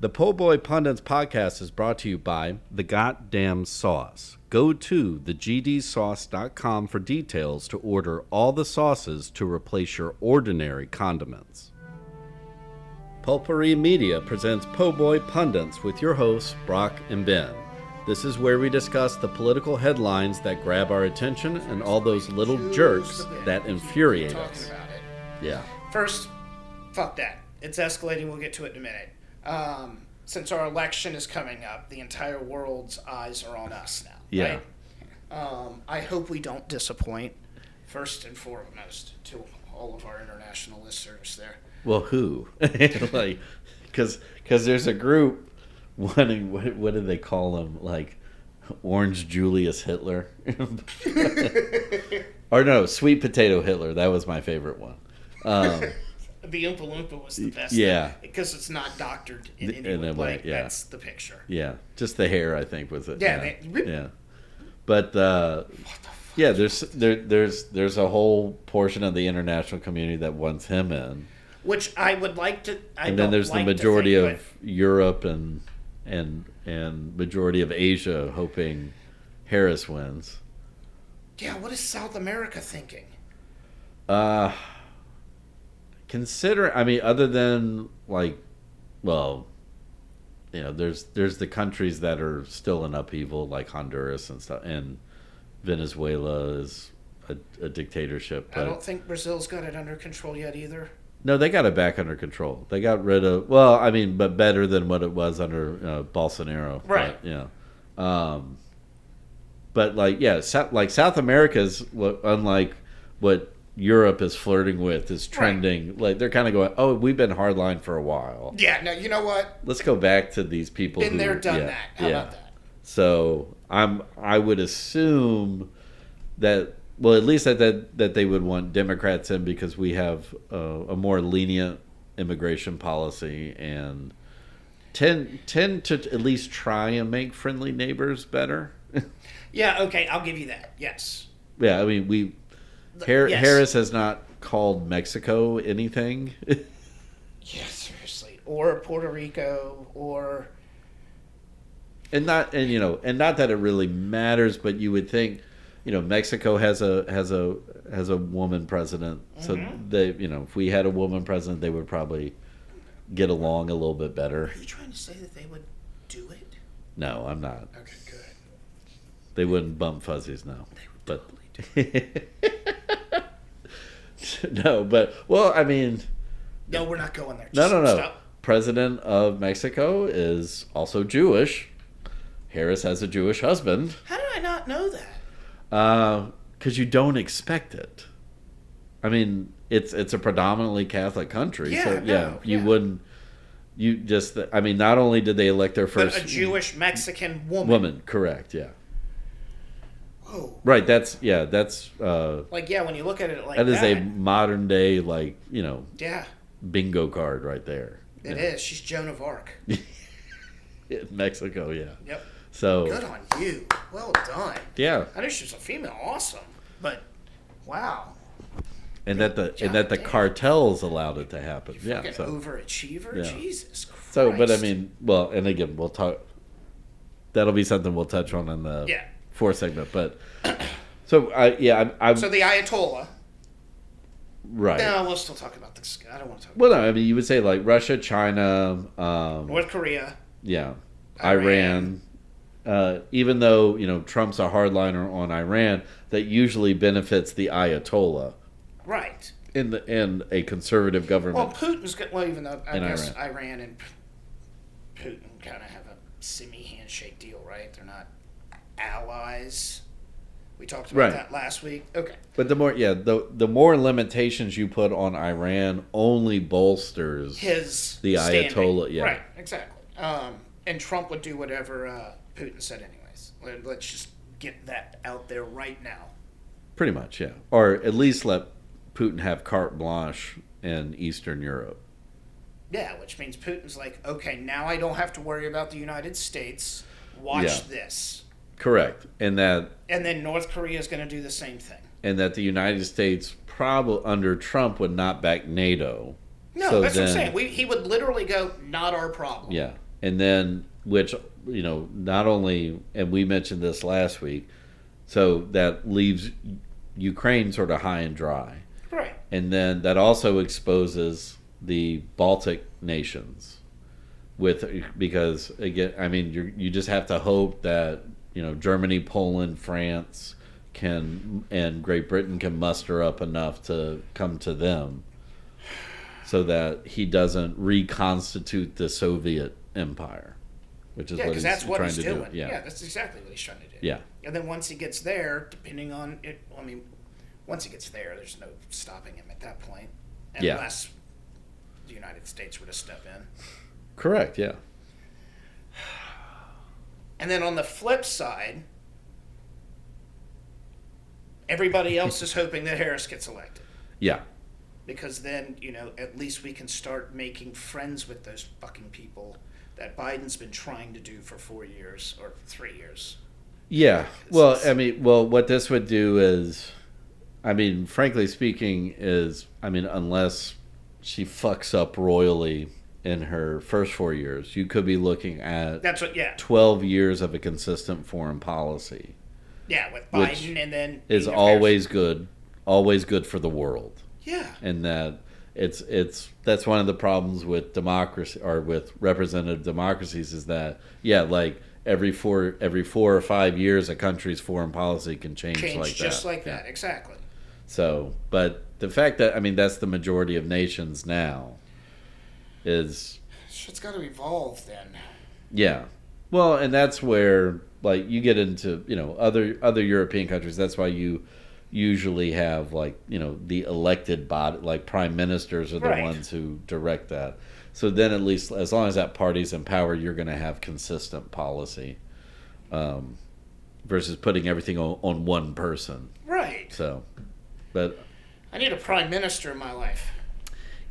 The Po' Boy Pundits podcast is brought to you by The Goddamn Sauce. Go to thegdsauce.com for details to order all the sauces to replace your ordinary condiments. Pulpery Media presents Po' Boy Pundits with your hosts, Brock and Ben. This is where we discuss the political headlines that grab our attention and all those little jerks that infuriate us. Yeah. First, fuck that. It's escalating. We'll get to it in a minute. Since our election is coming up, the entire world's eyes are on us now. Yeah. Right? I hope we don't disappoint, first and foremost, to all of our international listeners there. Well, who? Like, because there's a group wanting, what do they call them? Like, Orange Julius Hitler? Or no, Sweet Potato Hitler. That was my favorite one. The Oompa Loompa was the best. Yeah. Because it's not doctored in any way. Yeah. That's the picture. Yeah. Just the hair, I think, was it. Yeah. Yeah. But, yeah, there's a whole portion of the international community that wants him in. Which I would like to. And then there's the majority of Europe and majority of Asia hoping Harris wins. Yeah, what is South America thinking? Other than there's the countries that are still in upheaval, like Honduras and stuff, and Venezuela is a dictatorship. But I don't think Brazil's got it under control yet either. No, they got it back under control. They got rid of, but better than what it was under Bolsonaro. Right. But South America's, unlike what Europe is flirting with, is trending. Right. Like, they're kind of going, oh, we've been hardline for a while. Yeah, no, you know what? Let's go back to these people. Been there, done that. How about that? So I would assume that, well, at least that they would want Democrats in because we have a more lenient immigration policy and tend to at least try and make friendly neighbors better. Yeah, okay, I'll give you that. Yes. Yeah, I mean, Harris has not called Mexico anything. Yeah, seriously. Or Puerto Rico, or... And not that it really matters, but you would think, Mexico has a woman president, so they, if we had a woman president, they would probably get along a little bit better. Are you trying to say that they would do it? No, I'm not. Okay, good. They wouldn't bump fuzzies, no. They would totally do it. No, but no, we're not going there. No. Stop. President of Mexico is also Jewish. Harris has a Jewish husband. How did I not know that? Because you don't expect it. I mean, it's a predominantly Catholic country, you wouldn't. You just, not only did they elect their first, but a Jewish Mexican woman. Woman, correct? Yeah. Oh. Right. That's. When you look at it like that. That is a modern day, Yeah. bingo card right there. It is. She's Joan of Arc. In Mexico, yeah. Yep. So good on you. Well done. Yeah. I knew she was a female, awesome, but wow. And that the cartels allowed it to happen. You overachiever, yeah. Jesus Christ. So, but and again, we'll talk. That'll be something we'll touch on in the fourth segment. But so I'm so the Ayatollah. Right. No, we'll still talk about this. I don't want to talk. Well, no, you would say like Russia, China, North Korea. Yeah, Iran. Even though Trump's a hardliner on Iran, that usually benefits the Ayatollah, right? In a conservative government. Well, Putin's good. Well, even though I guess Iran and Putin kind of have a semi-handshake deal, right? They're not allies. We talked about that last week. Okay, but the more limitations you put on Iran only bolsters the Ayatollah. Standing. Yeah, right, exactly. And Trump would do whatever Putin said anyways. Let's just get that out there right now. Pretty much, yeah. Or at least let Putin have carte blanche in Eastern Europe. Yeah, which means Putin's like, okay, now I don't have to worry about the United States. Watch this. Correct. And then North Korea is going to do the same thing. And that the United States probably under Trump would not back NATO. No, that's what I'm saying. He would literally go, not our problem. Yeah. And then, which, not only, and we mentioned this last week, so that leaves Ukraine sort of high and dry. Right. And then that also exposes the Baltic nations because again, I mean, you just have to hope that Germany, Poland, France and Great Britain can muster up enough to come to them, so that he doesn't reconstitute the Soviet empire, which is what he's trying to do. Yeah, that's exactly what he's trying to do. Yeah. And then once he gets there, depending on it, once he gets there, there's no stopping him at that point, unless the United States were to step in. Correct, yeah. And then on the flip side, everybody else is hoping that Harris gets elected. Yeah. Because then, at least we can start making friends with those fucking people that Biden's been trying to do for 4 years or 3 years. Yeah. Well, what this would do is, frankly speaking, unless she fucks up royally in her first 4 years, you could be looking at 12 years of a consistent foreign policy. Yeah, with Biden, and then is always good for the world. Yeah. And that that's one of the problems with democracy, or with representative democracies, is that like every 4 or 5 years a country's foreign policy can change like that. Just like that, exactly. So, but the fact that that's the majority of nations now is shit's got to evolve then. Yeah. Well, and that's where you get into other European countries. That's why you usually have the elected body, prime ministers are the ones who direct that. So then at least, as long as that party's in power, you're going to have consistent policy, versus putting everything on one person. Right. So, but I need a prime minister in my life.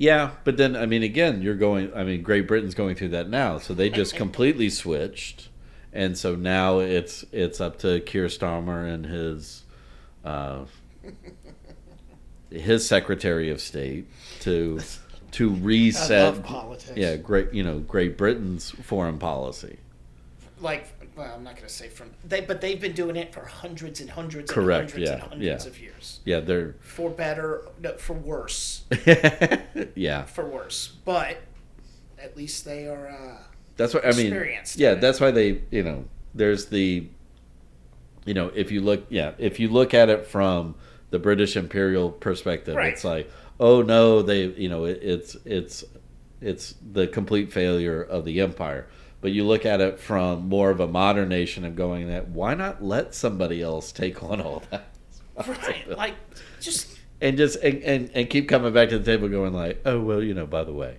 Yeah, but then again, Great Britain's going through that now, so they just completely switched, and so now it's up to Keir Starmer and his Secretary of State to reset. I love politics. Yeah, Great Britain's foreign policy. I'm not going to say but they've been doing it for hundreds and hundreds Correct, and hundreds and hundreds of years. Yeah, they're for better, no, for worse. Yeah, for worse, but at least they are. That's what experienced. Yeah, that's why they. There's the. If you look at it from the British imperial perspective, right. It's like, oh no, they. It's the complete failure of the empire. But you look at it from more of a modern nation of going that, why not let somebody else take on all that? Right, and keep coming back to the table going like, oh, well, by the way,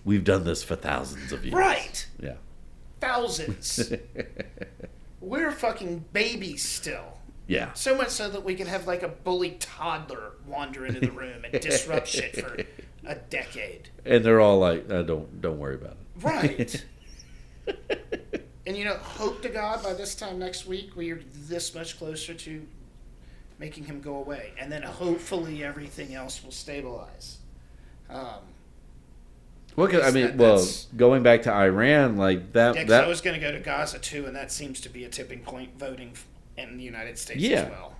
we've done this for thousands of years. Right. Yeah. Thousands. We're fucking babies still. Yeah. So much so that we can have a bully toddler wander into the room and disrupt shit for a decade. And they're all like, don't worry about it. Right. And hope to God by this time next week we are this much closer to making him go away, and then hopefully everything else will stabilize. Going back to Iran, that. Yeah, because I was going to go to Gaza too, and that seems to be a tipping point voting in the United States as well.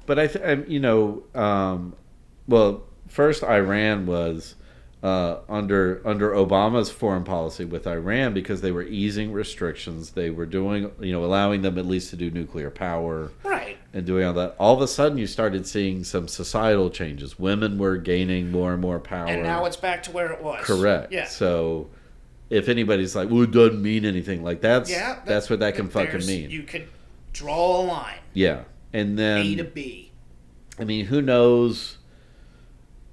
But first Iran was. Under Obama's foreign policy with Iran, because they were easing restrictions, they were doing, allowing them at least to do nuclear power, right, and doing all that. All of a sudden, you started seeing some societal changes. Women were gaining more and more power, and now it's back to where it was. Correct. Yeah. So, if anybody's like, "Well, it doesn't mean anything," that's what that can fucking mean. You could draw a line. Yeah, and then A to B. Who knows?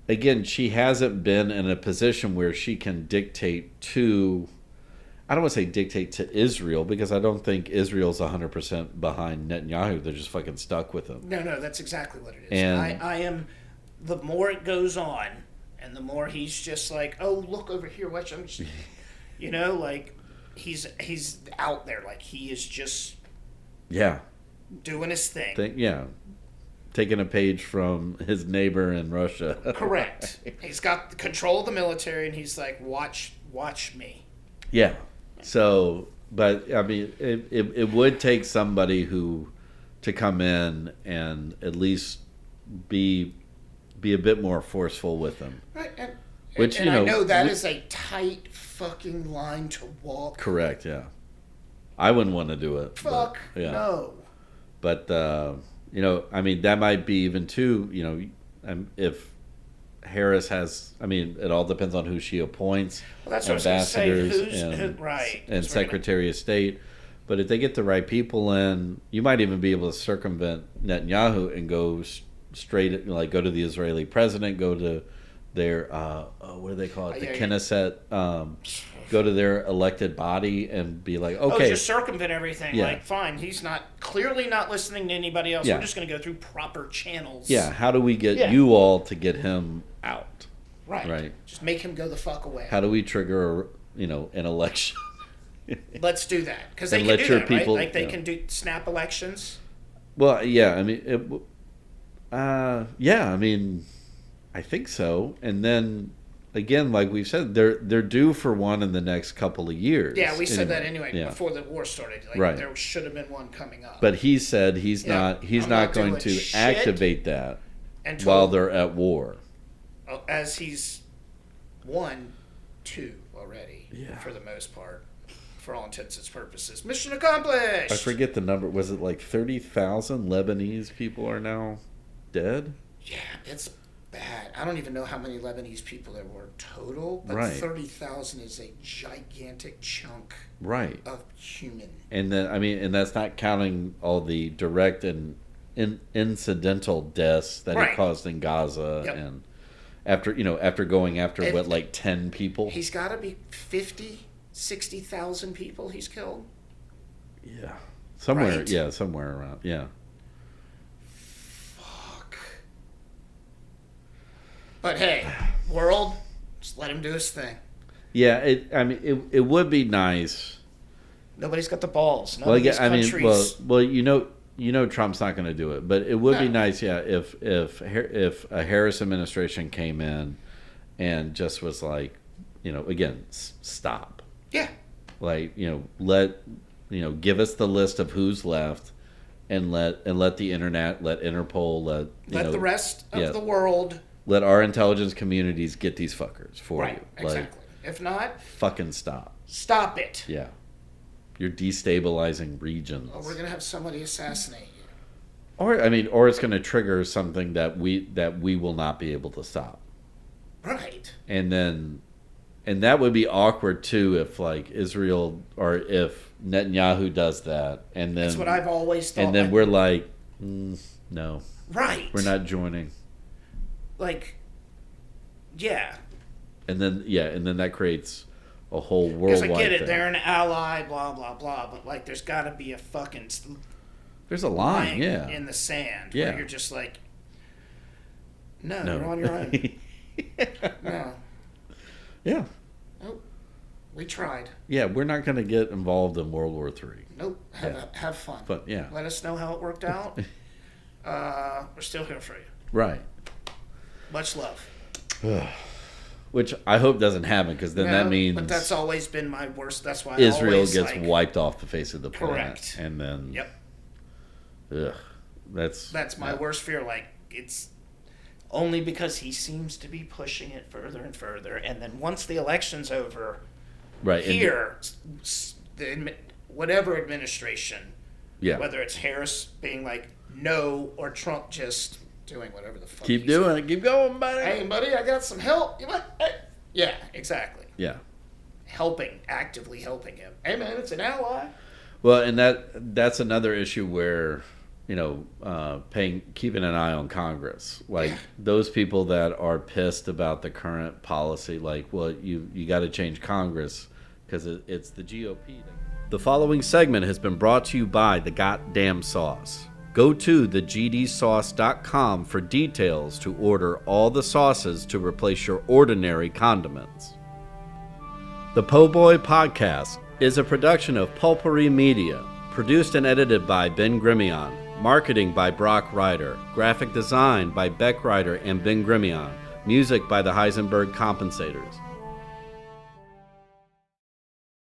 Again, she hasn't been in a position where she can dictate to, I don't want to say dictate to Israel, because I don't think Israel's 100% behind Netanyahu. They're just fucking stuck with him. No, that's exactly what it is. And I am, the more it goes on, and the more he's just like, oh, look over here, watch, I'm just, he's out there, he is just doing his thing. Taking a page from his neighbor in Russia. Correct. He's got control of the military, and he's like, watch me. Yeah. So, but I mean, it would take somebody to come in and at least be a bit more forceful with them. Right, Which, and I know that is a tight fucking line to walk. Correct, yeah. I wouldn't want to do it. Fuck but, yeah. no. But, I mean, that might be even too, if Harris has, I mean, it all depends on who she appoints. Well, that's what I was going to say. And, right. And Secretary of State. But if they get the right people in, you might even be able to circumvent Netanyahu and go straight, like go to the Israeli president, go to their, what do they call it, the Knesset, go to their elected body and be like, okay. just circumvent everything. Like, fine, he's clearly not listening to anybody else. We're just going to go through proper channels. Yeah, how do we get you all to get him out? Right. Just make him go the fuck away. How do we trigger, an election? Let's do that. Because they can do that, right? Like, they can do snap elections. Well, yeah, I mean, I mean, I think so. And then, again, like we've said, they're due for one in the next couple of years. Yeah, we said that anyway before the war started. Like, there should have been one coming up. But he said he's not going to activate that while they're at war. As he's won 2 already, for the most part. For all intents and purposes. Mission accomplished! I forget the number. Was it like 30,000 Lebanese people are now dead? Yeah, it's bad. I don't even know how many Lebanese people there were total, but 30,000 is a gigantic chunk of human. And then, I mean, and that's not counting all the direct and incidental deaths that he caused in Gaza. And after going after, 10 people? He's got to be 60,000 people he's killed. Yeah. Somewhere, somewhere around, Fuck. But hey, world, just let him do his thing. Yeah, it would be nice. Nobody's got the balls. None of these countries. Trump's not going to do it, but it would be nice, if a Harris administration came in and just was like, again, stop. Yeah. Like, give us the list of who's left and let the internet, let Interpol, let the rest of the world. Let our intelligence communities get these fuckers for you. Exactly. If not, fucking stop. Stop it. Yeah. You're destabilizing regions. Or we're going to have somebody assassinate you. Or it's going to trigger something that we will not be able to stop. Right. And that would be awkward too if Israel or if Netanyahu does that, and then that's what I've always thought. And then we're like, no, right? We're not joining. And then that creates a whole worldwide. Because I get it, thing. they're an ally, blah blah blah. But there's got to be a fucking. There's a line, in the sand. Where you're just like, no, you're on your own. No. Yeah. Nope. We tried. Yeah, we're not going to get involved in World War III. Nope. Have fun. But let us know how it worked out. We're still here for you. Right. Much love. Which I hope doesn't happen, because then that means. But that's always been my worst. That's why Israel gets wiped off the face of the planet. Correct. And then. Yep. That's my worst fear. It's only because he seems to be pushing it further and further, and then once the election's over, here, whatever administration, whether it's Harris being like no or Trump just doing whatever the fuck. Keep doing it. Keep going, buddy. Hey, buddy, I got some help. You want? Hey. Yeah, exactly. Yeah. Actively helping him. Hey, man, it's an ally. Well, and that's another issue where, keeping an eye on Congress. Those people that are pissed about the current policy, you got to change Congress because it's the GOP. The following segment has been brought to you by The Goddamn Sauce. Go to thegdsauce.com for details to order all the sauces to replace your ordinary condiments. The Po' Boy Podcast is a production of Pulpery Media, produced and edited by Ben Grimion, marketing by Brock Ryder, graphic design by Beck Ryder and Ben Grimion, music by the Heisenberg Compensators.